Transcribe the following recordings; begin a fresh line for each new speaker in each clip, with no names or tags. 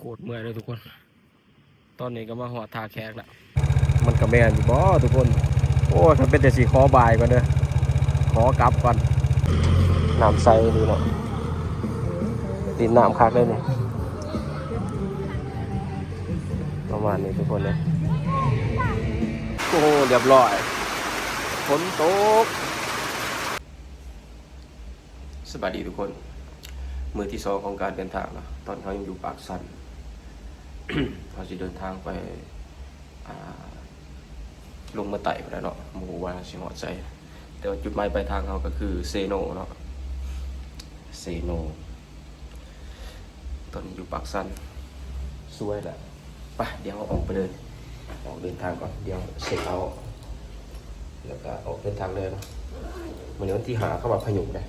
คตรเมื่อยเลยทุกคนตอนนี้ก็มาหอดทาแขกละมันก็แม่นอยู่บ่ทุกคนโอ้ถ้าเป็นแต่สีขอบายก่อนเด้อขอกลับก่อนน้ำใสดีเนาะติดน้ำคักเลยนี่ประมาณนี้ทุกคนเลยโอ้เรียบร้อยฝนตกสวัสดีทุกคนมือที่สองของการเดินทางนะตอนเขายังอยู่ปากสัน เขาจะเดินทางไปลงมาไต่ไปแล้วเนาะหมู่ว่าสิหอดใจแต่ว่าจุดหมายปลายทางเขาก็คือเซโนเนาะเซโนตอนนี้อยู่ปากสันสวยแหละไปเดี๋ยวเราออกไปเดินทางก่อนเดี๋ยวเช็คเอาแล้วก็ออกเดินทางเลยเนาะเหมือนวันที่หาเข้ามาพายุเลย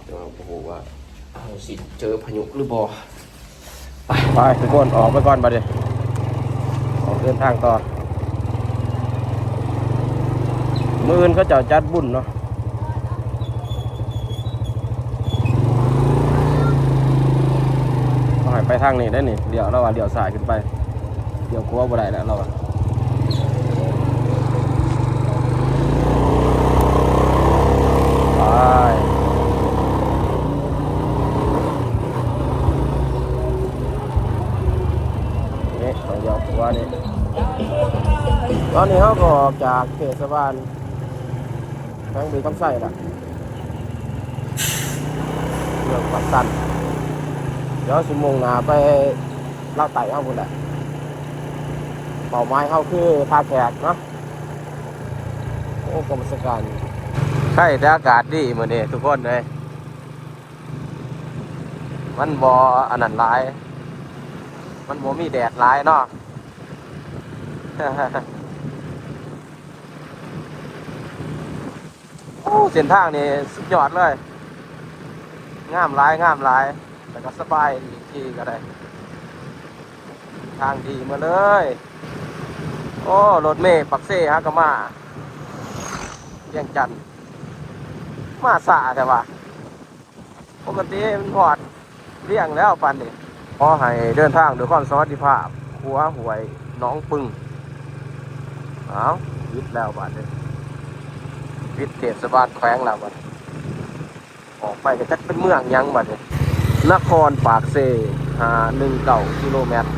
เดี๋ยวโอ้โหว่าเอาสิเจอพายุหรือบ่ไปทุกคนออกไปก่อนมาเดี๋ยวออกเดินทางต่อมื้ออื่นเขาเจ้าจัดบุญเนาะต้องให้ไปทางนี้ได้นี่เดี๋ยวเราว่าเดี๋ยวสายขึ้นไปเดี๋ยวกลัวบ่ได้แล้วเราตอนนี้เขาก็ออกจากเขตสะพานแขวงบึงคำไส้ละเรื่องปักสันเดี๋ยวสิมุ่งหน้าไปลาวไต่เอาหมดแหละเป้าหมายเขาคือท่าแขกเนาะโอ้กรมสการใช่แต่อากาศดีเหมือนนี้ทุกคนเลยมันบ่อันนั้นร้ายมันบ่มีแดดร้ายเนาะ โอ้เส้นทางนี่สุดยอดเลยงามหลายแต่ก็สบายอีกทีก็ได้ทางดีมาเลยโอ้รถเมล์ปักเซ่ฮะก็มาเวียงจันทน์มาสะแต่ว่าปกติมันพอดเรียงแล้วปันนี่ขอให้เดินทางด้วยความสวัสดิภาพหัวหวยน้องปึงเอายึดแล้วบัดนี้วิทย์เทศบาลแขวงแล้วบัดออกไปก็จะเป็นเมืองยังบัดนี้นครปากเซ่519กิโลเมตร519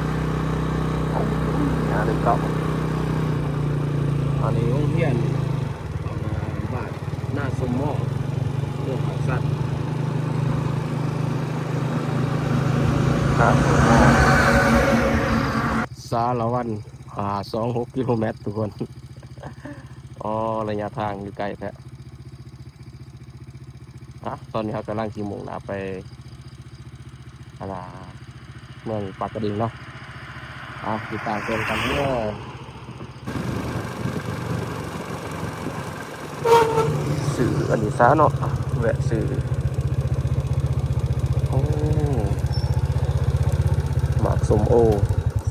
ตอนนี้โรงเรียนบ้านหน้าสมหม้อเรื่องของสัตว์สารวัน26กิโลเมตรทุกคนอ๋อระยะทางอยู่ไกลแท้ตอนนี้เรากำลังขี่โมงนะไปเมืองปากกระดิ่งเนาะติดตามชมกันเมื่อสื่ออันนี้ซะเนาะแวะสื่อโอ้หมากสมโอ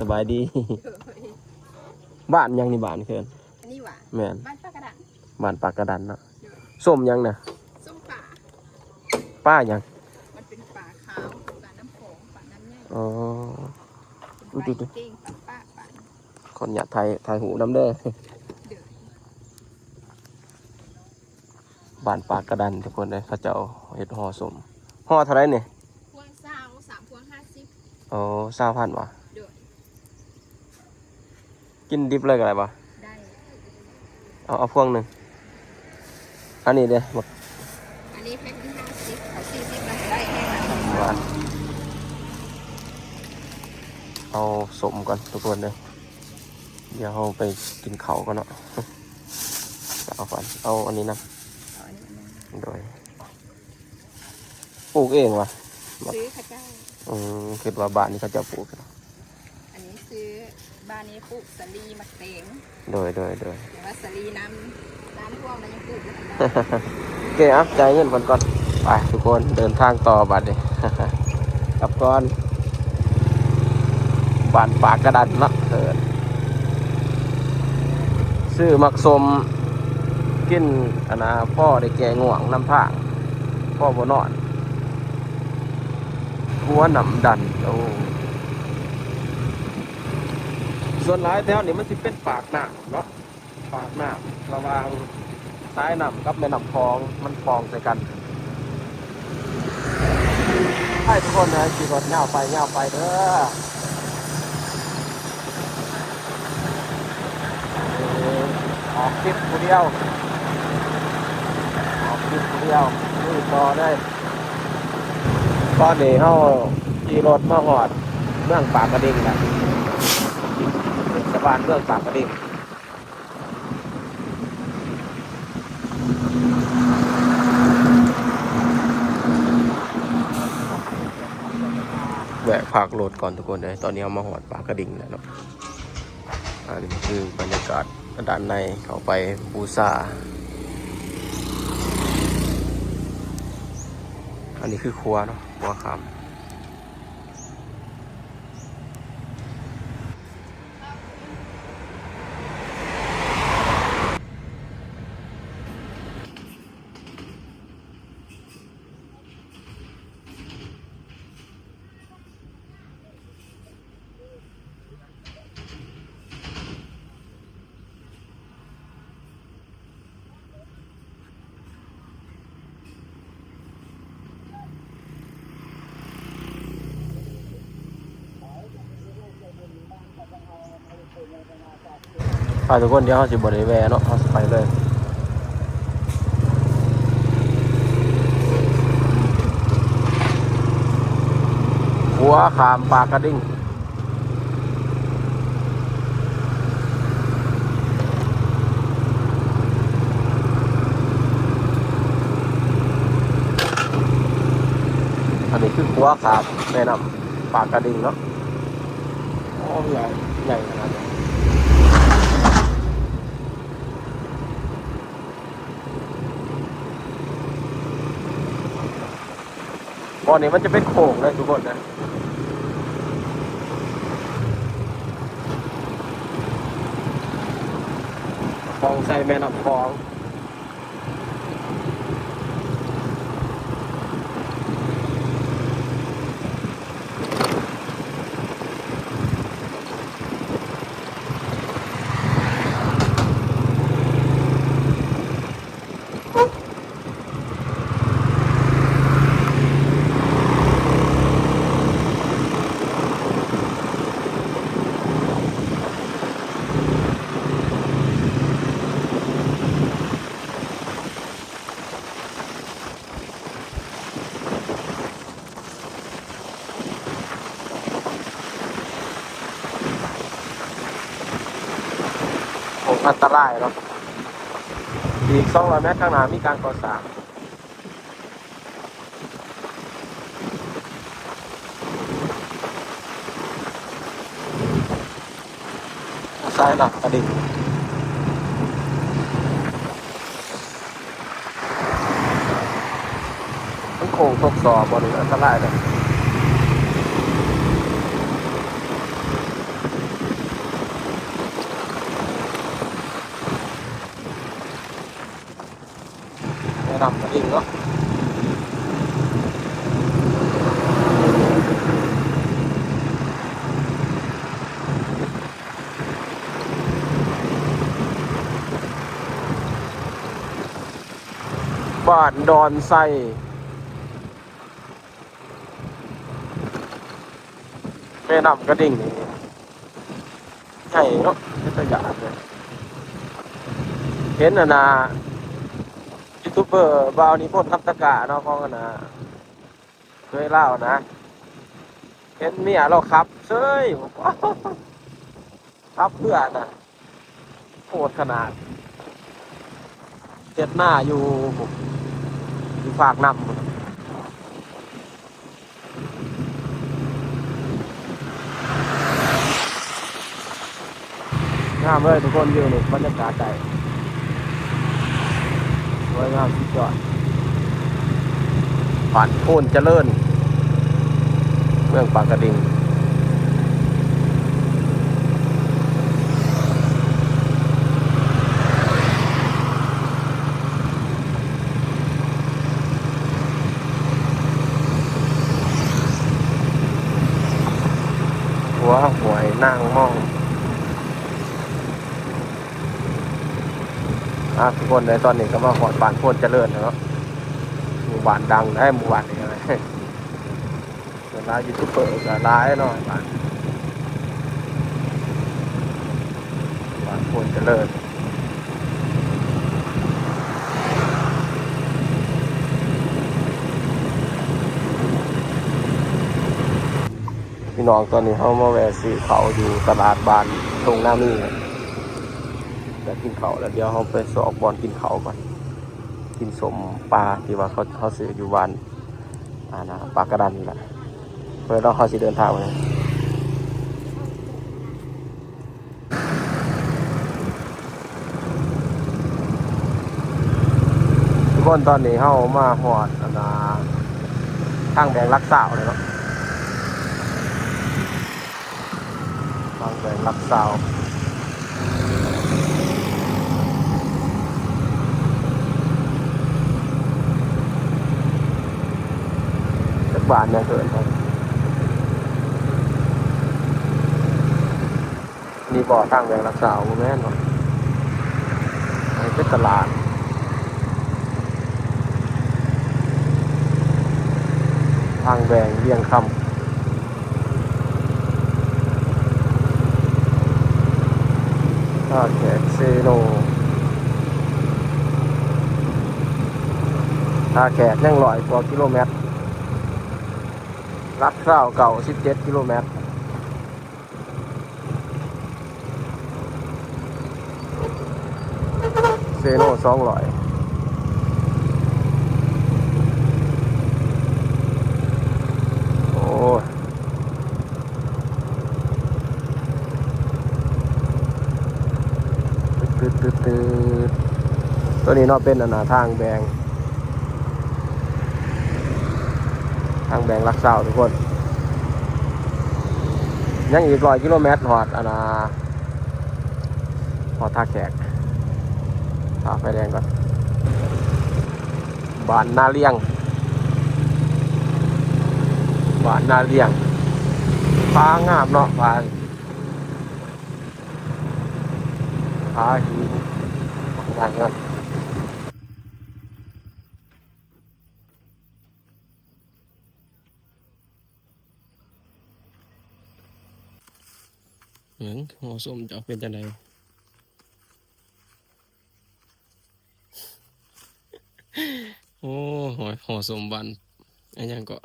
สบายดี บ้านยังนี่บ้านเคิน
อันนี้หวาน
แม่น
บ้านปากกระดัน
บ้านปากกระดันเนาะส้มยังนะ
ส้มป่า
ป้ายัง
มันเป็นป่าขาวป่าน้ำโขงป่าน้ำแง่
อ๋อ
ดูเก่งป่า
คนอยากถ่ายหูน้ำเด้อบ้านปากกระดันทุกคนเลยเขาจะเอาเห็ดห่อสมห่อเท่าไรเนี่ย
พวงซาว3 พวง 50
อ๋อ20,000วะกินดิบเลยกันอะไรปะ
ได้
เอาพวงหนึ่งอันนี้เด้หมด
อันนี้แพ็คที่50เอา40มาได้แค่นั้น
เอาสมก่อนทุกคนเลยเดี๋ยวเราไปกินเขากันเนาะเอาก่อนเอาอันนี้นะโดยปลูกเองวะ
ซื้อข้าเจ้า
คิดว่าบ้านนี้เขาจะปลูก
อันนี้ซื้อบ้านนี้ปลูกสลีมะเตง
โดย
แต่ว่าสลีน้ำท่วมแล้วยังปลูกไม่ได้
โอเคใจเย็นก่อนไปทุกคนเดินทางต่อบัดนี้กลับก่อนบ้านปากกระดันเนาะซื้อมักสมกินพ่อได้แก่ง่วงน้ำผ้าพ่อบ่นอนหัวหนำดันโอ้ ส่วนหลายแถวนี้มันสิเป็นปากน้ำเนาะปากน้ำระหว่างสายน้ำกับแม่น้ำคลองมันคลองใส่กันให้ทุกคนนะขี่รถเงาไปเงาไปเด้อออกคลิปผู้เดียวออกคลิปผู้เดียวนี่ต่อได้ตอนนี้เขาขี่รถมาหอดเมืองปากกระดิ่งแหละสะพานเมืองปากกระดิ่งแวะพักรถก่อนทุกคนเลยตอนนี้เอามาหอดปากกระดิ่งแล้วเนาะอันนี้คือบรรยากาศด้านในเข้าไปบูซาอันนี้คือครัวเนาะครัวคำไปทุกคนเดี๋ยวเขาจะบริแวะเนาะเขาจะไปเลยหัวขามปากกระดิ่งอันนี้คือหัวขามแม่น้ำปากกระดิ่งเนาะโอ้ใหญ่ใหญ่ขนาดนี้บ่อนี้มันจะเป็นโขงเลยทุกคนนะคลองใส่แม่น้ำคลองอันตรายเนาะอีก200 เมตรข้างหน้ามีการก่อสร้างสายหลักกระดิ่งมันโค้งทดสอบบริเวณอันตรายเลยแนะนำกระดิ่งเนาะบ้านดอนไซแม่น้ำกระดิ่งนี่ใหญ่เนาะเป็นตัวอย่างเลยเห็นนะยูทูบเบอร์บาวนิพนธ์ทับตะกะเนาะของนะเคยเล่านะเห็นเมียเราขับเซ้ยขับเพื่อนนะโคตรขนาดเจ็ดหน้าอยู่ฝากนำงามเลยทุกคนอยู่ในบรรยากาศใจสวยงามสุดยอดผ่านโคนเจริญเมืองปากกระดิ่งหัวหวยนางมอง ทุกคนในตอนนี้ก็มาหอดบ้านโพนเจริญเนาะหมู่บ้านดังได้หมู่บ้านนี้อะไรส่วนร้านยูทูบเบอร์ก็ร้ายเนาะบ้านโพนเจริญพี่น้องตอนนี้เขามาแวะซื้อเขาอยู่ตลาดบ้านตรงหน้ามีจะกินเขาแล้วเดี๋ยวเขาไปสอบบอลกินเขาก่อนกินสมปลาที่ว่าเขาซื้ออยู่บ้านนะปลากระดันนี่แหละเพื่อเราเขาสิเดินทางไปทุกคนตอนนี้เขามาหอดทางแดงรักษาเลยเนาะทางแดงรักษาบ้านเนี่ยเกินครับนี่บ่อทางแดงรักษาแม่นเนาะอันนี้เป็นตลาดทางแดงเรียงคำท่าแขกเซโนท่าแขกยัง100 กว่ากิโลเมตรรักเก้าเก่า17 กิโลเมตรเซโน่200โอ้ตืดตัวนี้เนาะเป็นทางแบงรักษาทุกคนยังอีก100 กิโลเมตรหอดหอดท่าแขกท่าไฟแดงก่อนบ้านนาเลียงฟ้างามเนาะฟ้าหินบ้านเงินหัวส้มจะเป็นจังไดโอ้หัวส้มบ้านอันยังก็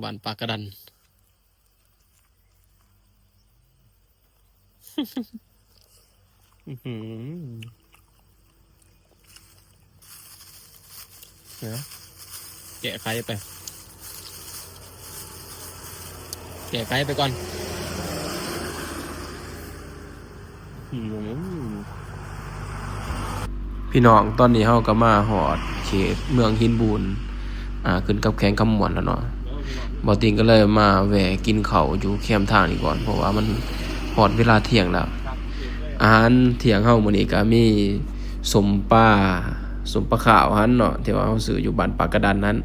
บ้านปากกระดันแกะไข่ไปก่อนพี่น้องตอนนี้เขาก็มาหอดเขตเมืองหินบูนขึ้นกับแข้งคำหมวนแล้วเนาะบอติงก็เลยมาแวะกินเขาอยู่แคมทางนี่ก่อนเพราะว่ามันหอดเวลาเที่ยงแล้วอาหารเที่ยงเฮามื้อนี้ก็มีสมปลาขาวหันเนาะที่ว่าเฮาซื้ออยู่บ้านปากกระดานนั้น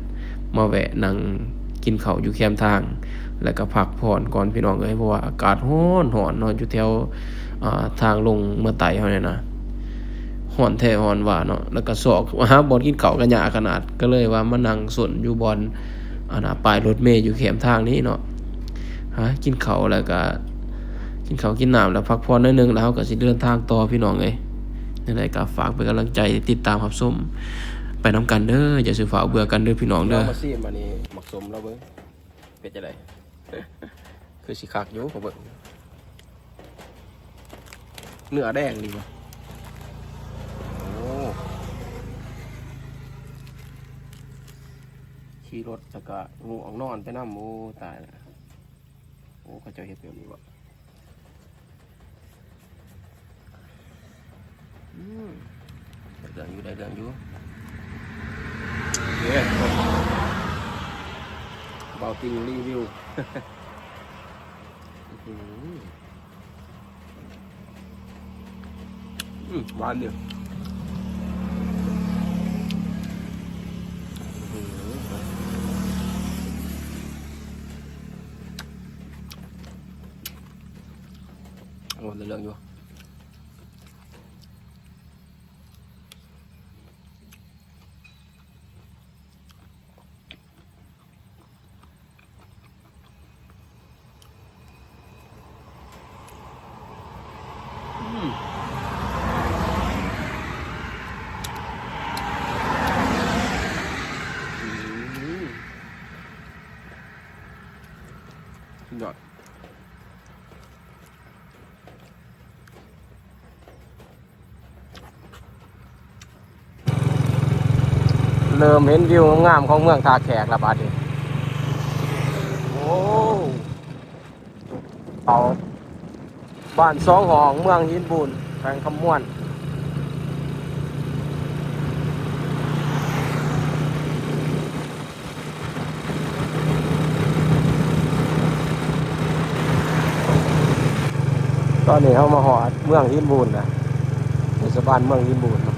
มาแวะนั่งกินเขาอยู่แคมทางแล้วก็พักผ่อนก่อนพี่น้องเอ้ยเพราะว่าอากาศร้อนเนาะอยู่แถวทางลงเมื่อไต่เฮาเนี่ยนะฮ้อนแท้ฮ้อนว่าเนาะแล้วก็ซอกหาบ่อนกินข้าวก็ยากขนาดก็เลยว่ามานั่งสนอยู่บ่อนป้ายรถเมล์อยู่แคมทางนี้เนาะกินข้าวแล้วก็กินข้าวกินน้ำแล้วพักผ่อนนิดนึงแล้วก็สิเดินทางต่อพี่น้องเอ้ยนั่นแหละก็ฝากเป็นกำลังใจติดตามรับชมไปนำกันเด้ออย่าสิฝ่าเบื่อกันเด้อพี่น้องเด้อมาซีมอันนี้หมักสมแล้วเบิ่งเป็นจังได๋คือสิคักอยู่ขอเบิ่งเนื้อแดงดีว่ะโอ้ขี่รถแล้วก็งูออกนอนไปนำโอ้ตายแล้วโอ้เขาเจ้าเฮ็ดแบบนี้บ่ได้เรื่องอยู่เนี่ยเบาติงรีวิวหวานเดียวได้เรื่องอยู่ ยอดเริ่มเห็นวิวงามของเมืองท่าแขกแล้วบัดนี้โอ้เอาบ้านสองห้องเมืองหินปูนแขวงคำม่วนตอนนี้เขามาหอดเมืองหินปูนนะเทศบาลเมืองหินปูนเนาะ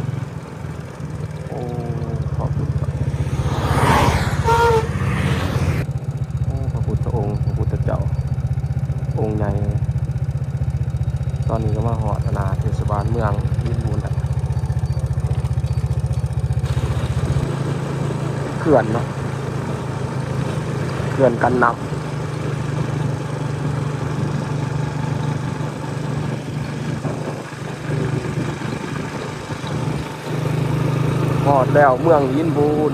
โอ้ขอบคุณครับโอ้พระพุทธองค์พระพุทธเจ้าองค์ใหญ่เลยตอนนี้ก็มาหอดนาเทศบาลเมืองหินปูนแหละเขื่อนเนาะเขื่อนกันน้ำหอดแล้วเมืองหินปูน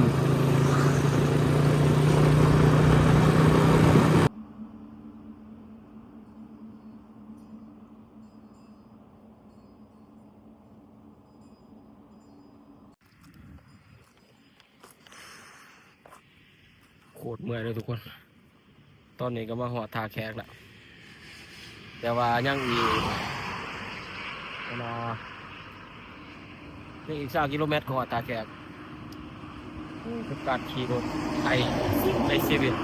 โคตรเมื่อยเลยทุกคนตอนนี้ก็มาหอดท่าแขกแล้วแต่ว่ายังอีกประมาณอีก3 กิโลเมตรก็หอดท่าแขกกับการขี่รถไกลในชีวิต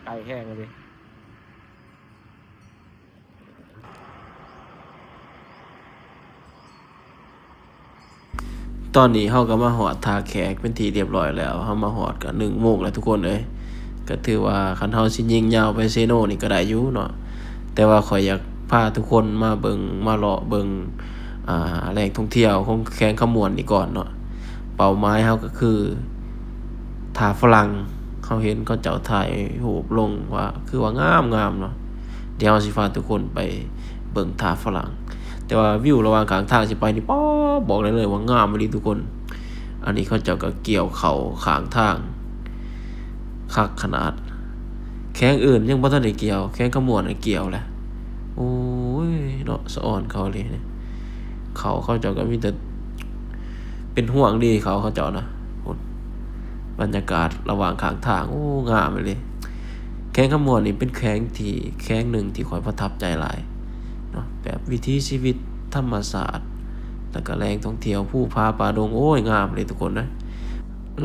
ไกลแห้งเลยตอนนี้เฮาก็มาหอดท่าแขกเป็นที่เรียบร้อยแล้วเฮามาหอดกัน1 โมงแล้วทุกคนเอ้ยก็ถือว่าคันเฮาสิยิงยาวไปเซโนนี่ก็ได้อยู่เนาะแต่ว่าข่อยอยากพาทุกคนมาเบิ่งมาเลาะเบิ่งแหล่งท่องเที่ยวของแขวงคำม่วนนี่ก่อนเนาะเป้าหมายเฮาก็คือท่าฝรั่งเขาเห็นเขาเจ้าถ่ายรูปลงว่าคือว่างามเนาะเดี๋ยวเฮาสิพาทุกคนไปเบิ่งท่าฝรั่งแต่ว่าวิวระหว่างกลางทางสิไปนี่ป๊อบอกได้เลยว่างามเลยทุกคนอันนี้เขาเจ้าก็เกี่ยวเขาข้างทางคักขนาดแข้งอื่นยังบ่ทันได้เกี่ยวแข้งขมวนเกี่ยวแหละโอ้ยเนาะสะอ่อนเขาเลยเนี่ยเขาเจ้าก็มีแต่เป็นห่วงดีเขาเจ้านะบรรยากาศระหว่างข้างทางโอ้งามเลยแข้งขมวนนี่เป็นแข้งหนึ่งที่ข้อยประทับใจหลายเนาะแบบวิถีชีวิตธรรมศาสตร์แล้วก็แหล่งท่องเที่ยวภูผาป่าดงโอ้ยงามเลยทุกคนนะ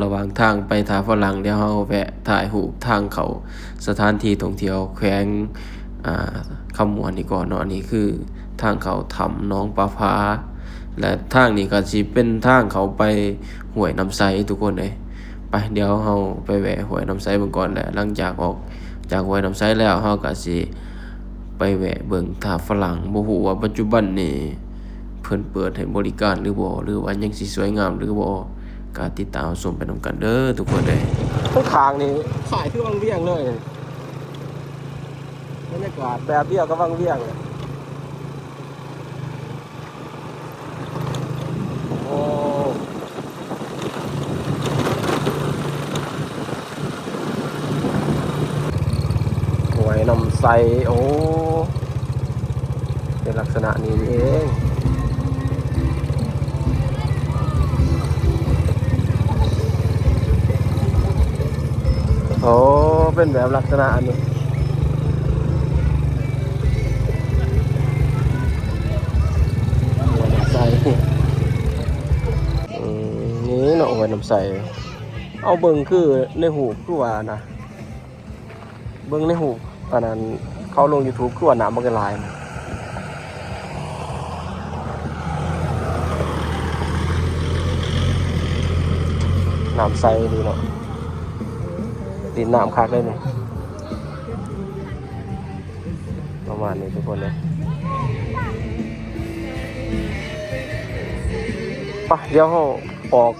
ระหว่างทางไปท่าฝรั่งเดี๋ยวเฮาแวะถ่ายรูปทางเขาสถานที่ท่องเที่ยวแขวงคำม่วนนี่ก่อนเนาะอันนี้คือทางเขาถ้ำหนองปลาพาและทางนี้ก็สิเป็นทางเขาไปห้วยน้ำใสทุกคนเอ้ยไปเดี๋ยวเฮาไปแวะห้วยน้ำใสเบิ่งก่อนแหละหลังจากออกจากห้วยน้ำใสแล้วเฮาก็สิไปแวะเบิ่งท่าฝรั่งบ่ฮู้ว่าปัจจุบันนี่เพิ่นเปิดให้บริการหรือบ่หรือว่ายังสิสวยงามหรือบ่ก็ติดตามชมไปนำกันเด้อทุกคนเด้ข้างทางนี่ขายคือวังเวียงเลยบรรยากาศแบบเดียวกับวังเวียงเลยโอ้หวยน้ำใสโอ้เป็นลักษณะนี้เองโอ้เป็นแบบลักษณะอันนี้หัวน้ำใสนี่เนาะหัวน้ำใสเอาเบิ่งคือในหูคือว่านะเบิ่งในหูอันนั้นเขาลง YouTube คือว่าน้ำมันก็ลายนะน้ำใสดีเนาะดินน้ำคักเลยเนี่ยประมาณนี้ทุกคนเลยปะเดี๋ยวเขาออก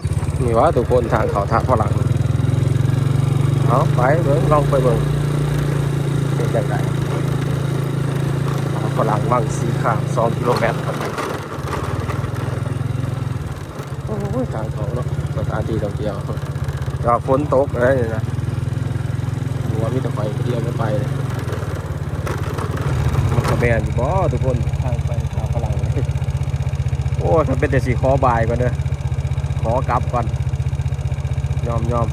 นี่ว่าทุกคนทางเขาท่าฝรั่งเอาไปเบิ่งลองไปเบิ่งเป็นจังไดฝรั่งมั่งสีขาว2 กิโลเมตรครับโอ้ยทางเขาเนาะสถานที่ท่องเที่ยวก็ฝนตกอะไรนี่นะหัว มีแต่ไฟเดียวไม่ไปเลยมันกระแบนอยู่บ่ทุกคนทางไปหาฝรั่งเลยโอ้ถ้าเป็นแต่สีขอบายก่อนเด้อขอกลับก่อนยอม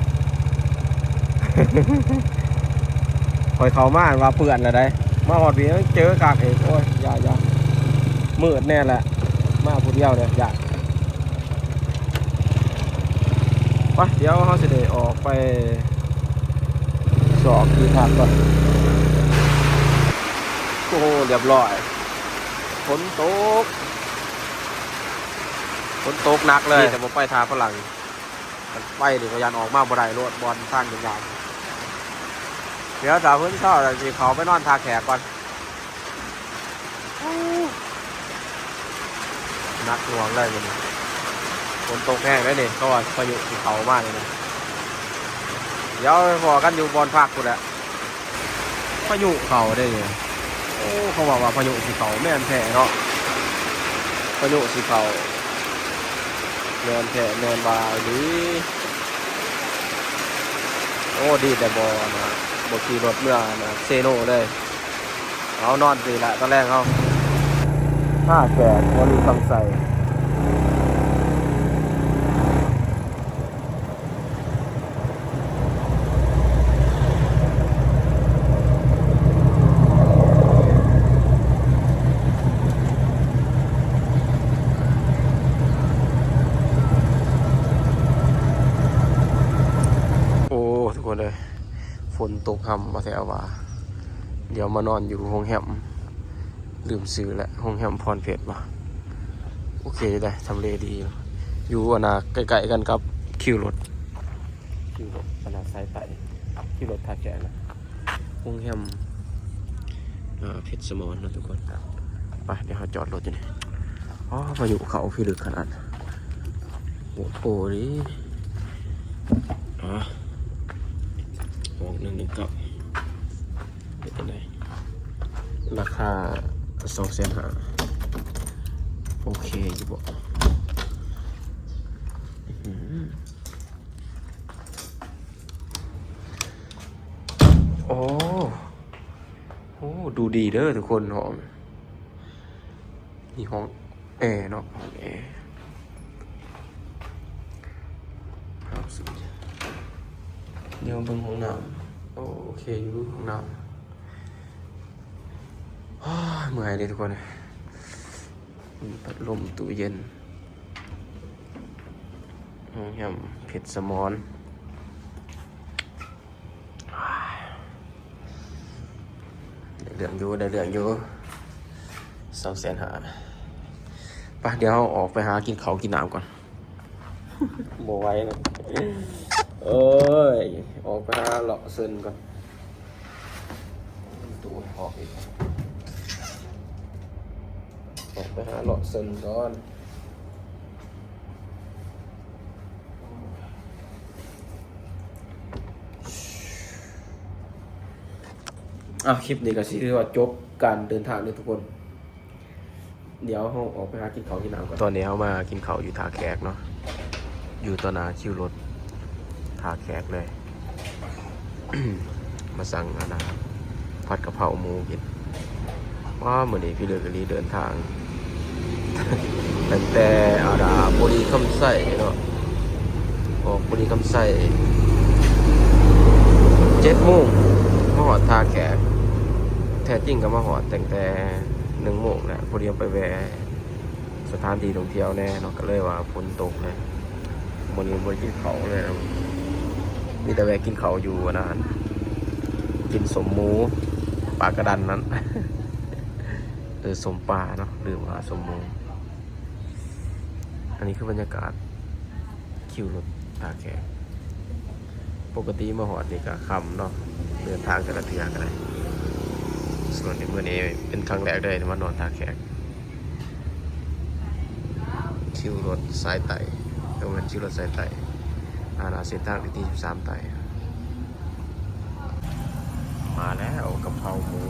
คอยเขามาว่าเปื่อนอะไรมาหอดวีเจอกากเอกโอ้ยอย่ามืดแน่แหละมาพูดเดียวเลยอย่าไปเดี๋ยวเขาจะได้ออกไปสอบที่พักก่อนโอ้เรียบร้อยฝนตกหนักเลยแต่ผมไปทาฝรั่งมันไปดิพยานออกมาบ่ได้รถบอลสร้างอย่าง เดี๋ยวสาวพื้นเข้าแต่สิเขาไปนอนทาแขกก่อนนักหน่วงเลยมันฝนตกแห้งแล้วนี่ก็ว่าพายุสิเขามากเลยนะเดี๋ยวพอกันอยู่บอลภาคกูแหละพายุเขาได้เลยโอ้เขาบอกว่าพายุสิเขาแม่นแท้เนาะพายุสิเขาแม่นแท้แม่นบาดีโอ้ดีแต่บอนะบขี่รถเมื่อนะเซโน่เลยเอานอนสิละตอนแรกเขา58วันนี้คำใส่โอ้ทุกคนเลยฝนตกห่ำมาแถวว่าเดี๋ยวมานอนอยู่โรงแรมลืมซื้อแล้วโรงแรมพรเพชรมาโอเคเลยทำเลดีอยู่อนาใกล้ๆกันกับคิวรถอนาสายไต่คิวรถท่าแก่นะโรงแรมเพชรสมรนะทุกคนไปเดี๋ยวเราจอดรถอยู่นี่อ๋อพายุเขาพี่ลึกขนาดโอ้โหนี่119เป็นยังไงราคา250,000โอเคอยู่บ่โอ้ดูดีเด้อทุกคนห้องนี่ห้องแอร์เนาะห้องแอร์ครับสุดเดี๋ยวเบิ่งห้องน้ำโอเคอยู่ห้องน้ำเมื่อยเลยทุกคนมีพัดลมตู้เย็นห้องแฮมเพชรสมรได้เรื่องอยู่250,000ไปเดี๋ยวเราออกไปหากินข้าวกินน้ำก่อนโบไว้นะเอ้ยออกไปหาเลาะเซินก่อนตู้ออกอีกออกไปหาเลาะเซินก่อนคลิปนี้ก็สิถือว่าจบการเดินทางเลยทุกคนเดี๋ยวเราออกไปหากินข้าวกินน้ำก่อนตอนนี้เรามากินข้าวอยู่ท่าแขกเนาะอยู่ต่อหน้าคิวรถท่าแขกเลย มาสั่งผัดกะเพราหมูกินว่าเหมือนนี้พี่เลือกลีเดินทาง ตั้งแต่บุรีคำไส้เนาะออกบุรีคำไส้7 โมงมาหอดท่าแขกแท้จริงก็มาหอดตั้งแต่1 โมงแหละพอดีไปแวะสถานที่ท่องเที่ยวแน่เนาะก็เลยว่าฝนตกเลยวันนี้บริกินเขาเลยนะมีแต่แวะกินเขาอยู่นะกินสมหมูปลากระดันนั้น สมปลาเนาะลืมว่าสมหมูอันนี้คือบรรยากาศคิวรถท่าแขกปกติมาหอดนี่ก็ค่ำเนาะเดินทางแต่ละเทื่อกันเลยส่วนในเมื่อนี้เป็นครั้งแรกเลยที่มานอนท่าแขกคิวรถสายไต่ตรงนั้นคิวรถสายไต่เส้นทางที่13ไต่มาแล้วกะเพราหมู